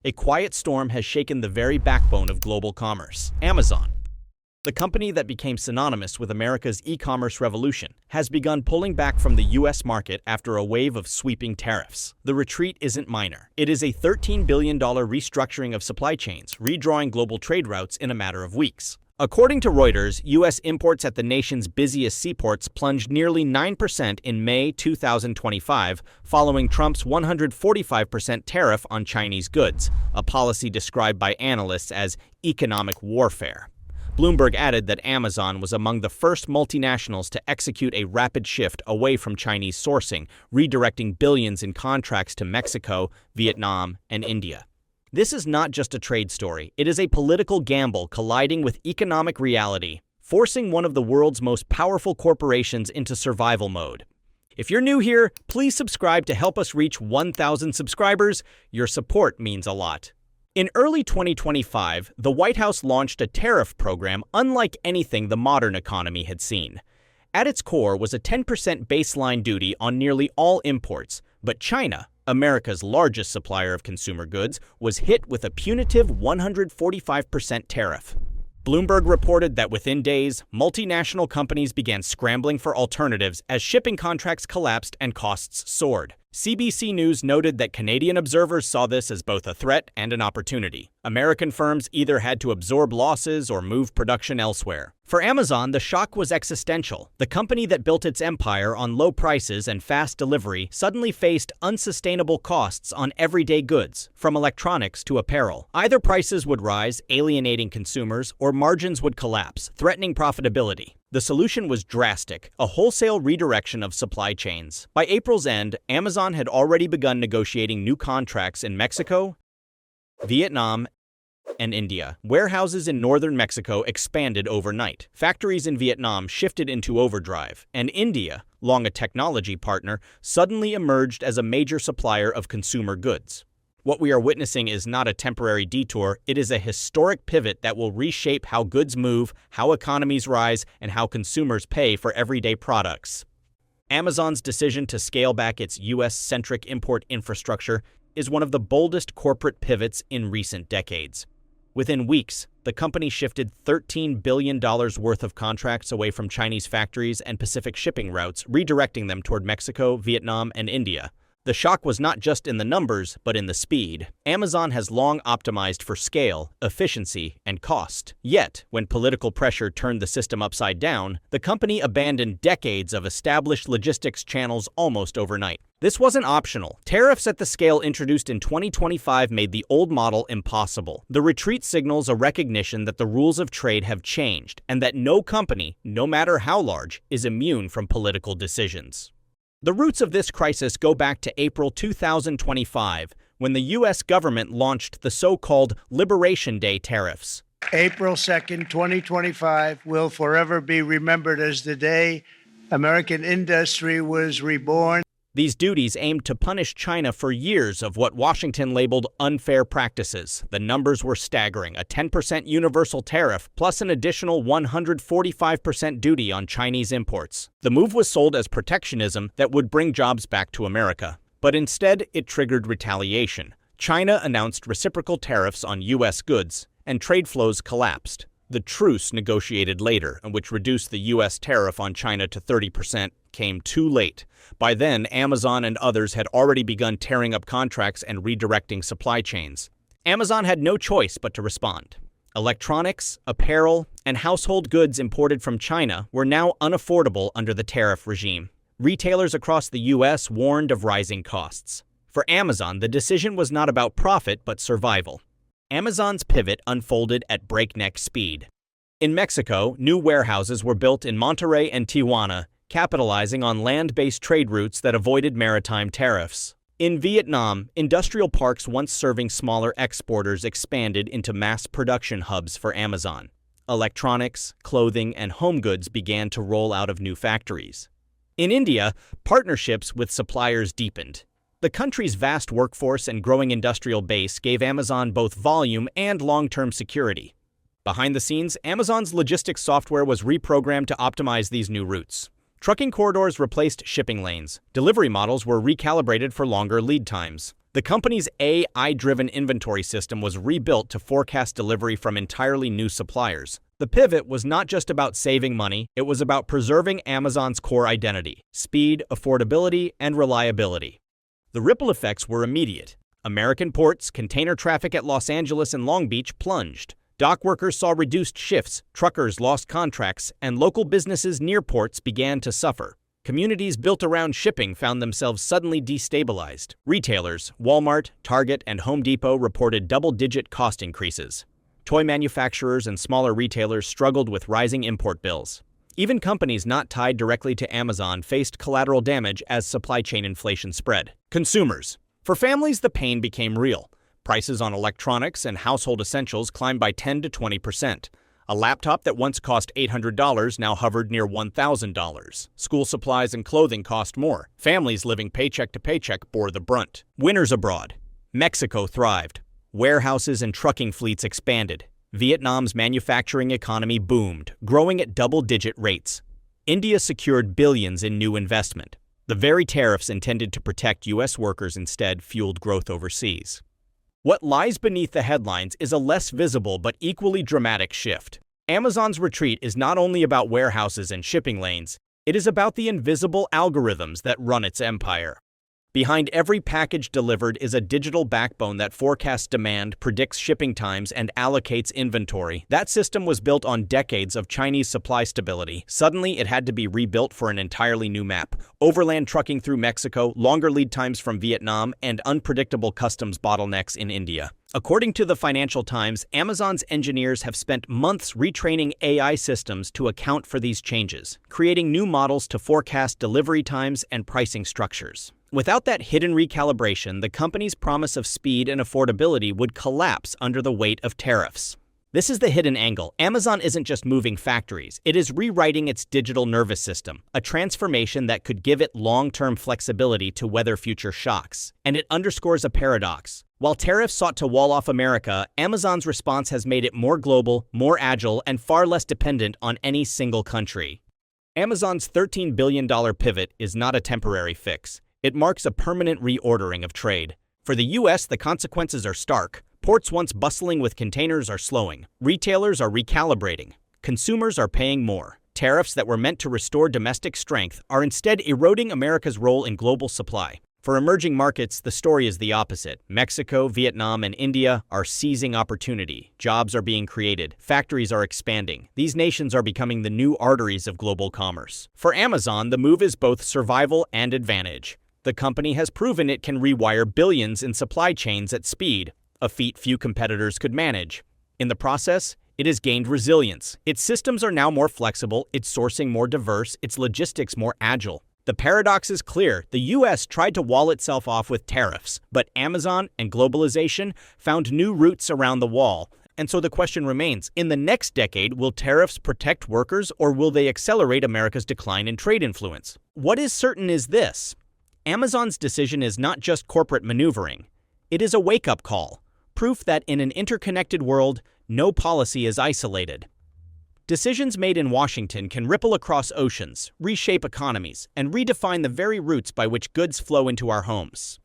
A quiet storm has shaken the very backbone of global commerce. Amazon, the company that became synonymous with America's e-commerce revolution, has begun pulling back from the U.S. market after a wave of sweeping tariffs. The retreat isn't minor. It is a $13 billion restructuring of supply chains, redrawing global trade routes in a matter of weeks. According to Reuters, U.S. imports at the nation's busiest seaports plunged nearly 9% in May 2025, following Trump's 145% tariff on Chinese goods, a policy described by analysts as economic warfare. Bloomberg added that Amazon was among the first multinationals to execute a rapid shift away from Chinese sourcing, redirecting billions in contracts to Mexico, Vietnam, and India. This is not just a trade story, it is a political gamble colliding with economic reality, forcing one of the world's most powerful corporations into survival mode. If you're new here, please subscribe to help us reach 1,000 subscribers. Your support means a lot. In early 2025, the White House launched a tariff program unlike anything the modern economy had seen. At its core was a 10% baseline duty on nearly all imports, but China, America's largest supplier of consumer goods, was hit with a punitive 145% tariff. Bloomberg reported that within days, multinational companies began scrambling for alternatives as shipping contracts collapsed and costs soared. CBC News noted that Canadian observers saw this as both a threat and an opportunity. American firms either had to absorb losses or move production elsewhere. For Amazon, the shock was existential. The company that built its empire on low prices and fast delivery suddenly faced unsustainable costs on everyday goods, from electronics to apparel. Either prices would rise, alienating consumers, or margins would collapse, threatening profitability. The solution was drastic, a wholesale redirection of supply chains. By April's end, Amazon had already begun negotiating new contracts in Mexico, Vietnam, and India. Warehouses in northern Mexico expanded overnight. Factories in Vietnam shifted into overdrive, and India, long a technology partner, suddenly emerged as a major supplier of consumer goods. What we are witnessing is not a temporary detour, it is a historic pivot that will reshape how goods move, how economies rise, and how consumers pay for everyday products. Amazon's decision to scale back its U.S.-centric import infrastructure is one of the boldest corporate pivots in recent decades. Within weeks, the company shifted $13 billion worth of contracts away from Chinese factories and Pacific shipping routes, redirecting them toward Mexico, Vietnam, and India. The shock was not just in the numbers, but in the speed. Amazon has long optimized for scale, efficiency, and cost. Yet, when political pressure turned the system upside down, the company abandoned decades of established logistics channels almost overnight. This wasn't optional. Tariffs at the scale introduced in 2025 made the old model impossible. The retreat signals a recognition that the rules of trade have changed, and that no company, no matter how large, is immune from political decisions. The roots of this crisis go back to April 2025, when the U.S. government launched the so-called Liberation Day tariffs. April 2nd, 2025 will forever be remembered as the day American industry was reborn. These duties aimed to punish China for years of what Washington labeled unfair practices. The numbers were staggering: a 10% universal tariff plus an additional 145% duty on Chinese imports. The move was sold as protectionism that would bring jobs back to America. But instead, it triggered retaliation. China announced reciprocal tariffs on U.S. goods, and trade flows collapsed. The truce negotiated later, which reduced the U.S. tariff on China to 30%, came too late. By then, Amazon and others had already begun tearing up contracts and redirecting supply chains. Amazon had no choice but to respond. Electronics, apparel, and household goods imported from China were now unaffordable under the tariff regime. Retailers across the U.S. warned of rising costs. For Amazon, the decision was not about profit but survival. Amazon's pivot unfolded at breakneck speed. In Mexico, new warehouses were built in Monterrey and Tijuana, capitalizing on land-based trade routes that avoided maritime tariffs. In Vietnam, industrial parks once serving smaller exporters expanded into mass production hubs for Amazon. Electronics, clothing, and home goods began to roll out of new factories. In India, partnerships with suppliers deepened. The country's vast workforce and growing industrial base gave Amazon both volume and long-term security. Behind the scenes, Amazon's logistics software was reprogrammed to optimize these new routes. Trucking corridors replaced shipping lanes. Delivery models were recalibrated for longer lead times. The company's AI-driven inventory system was rebuilt to forecast delivery from entirely new suppliers. The pivot was not just about saving money, it was about preserving Amazon's core identity: speed, affordability, and reliability. The ripple effects were immediate. American ports, container traffic at Los Angeles and Long Beach plunged. Dock workers saw reduced shifts, truckers lost contracts, and local businesses near ports began to suffer. Communities built around shipping found themselves suddenly destabilized. Retailers, Walmart, Target, and Home Depot reported double-digit cost increases. Toy manufacturers and smaller retailers struggled with rising import bills. Even companies not tied directly to Amazon faced collateral damage as supply chain inflation spread. Consumers. For families, the pain became real. Prices on electronics and household essentials climbed by 10 to 20%. A laptop that once cost $800 now hovered near $1,000. School supplies and clothing cost more. Families living paycheck to paycheck bore the brunt. Winners abroad. Mexico thrived. Warehouses and trucking fleets expanded. Vietnam's manufacturing economy boomed, growing at double-digit rates. India secured billions in new investment. The very tariffs intended to protect U.S. workers instead fueled growth overseas. What lies beneath the headlines is a less visible but equally dramatic shift. Amazon's retreat is not only about warehouses and shipping lanes, it is about the invisible algorithms that run its empire. Behind every package delivered is a digital backbone that forecasts demand, predicts shipping times, and allocates inventory. That system was built on decades of Chinese supply stability. Suddenly, it had to be rebuilt for an entirely new map. Overland trucking through Mexico, longer lead times from Vietnam, and unpredictable customs bottlenecks in India. According to the Financial Times, Amazon's engineers have spent months retraining AI systems to account for these changes, creating new models to forecast delivery times and pricing structures. Without that hidden recalibration, the company's promise of speed and affordability would collapse under the weight of tariffs. This is the hidden angle. Amazon isn't just moving factories, it is rewriting its digital nervous system, a transformation that could give it long-term flexibility to weather future shocks. And it underscores a paradox. While tariffs sought to wall off America, Amazon's response has made it more global, more agile, and far less dependent on any single country. Amazon's $13 billion pivot is not a temporary fix. It marks a permanent reordering of trade. For the U.S., the consequences are stark. Ports once bustling with containers are slowing. Retailers are recalibrating. Consumers are paying more. Tariffs that were meant to restore domestic strength are instead eroding America's role in global supply. For emerging markets, the story is the opposite. Mexico, Vietnam, and India are seizing opportunity. Jobs are being created. Factories are expanding. These nations are becoming the new arteries of global commerce. For Amazon, the move is both survival and advantage. The company has proven it can rewire billions in supply chains at speed, a feat few competitors could manage. In the process, it has gained resilience. Its systems are now more flexible, its sourcing more diverse, its logistics more agile. The paradox is clear. The U.S. tried to wall itself off with tariffs, but Amazon and globalization found new routes around the wall. And so the question remains, in the next decade, will tariffs protect workers or will they accelerate America's decline in trade influence? What is certain is this. Amazon's decision is not just corporate maneuvering. It is a wake-up call, proof that in an interconnected world, no policy is isolated. Decisions made in Washington can ripple across oceans, reshape economies, and redefine the very routes by which goods flow into our homes.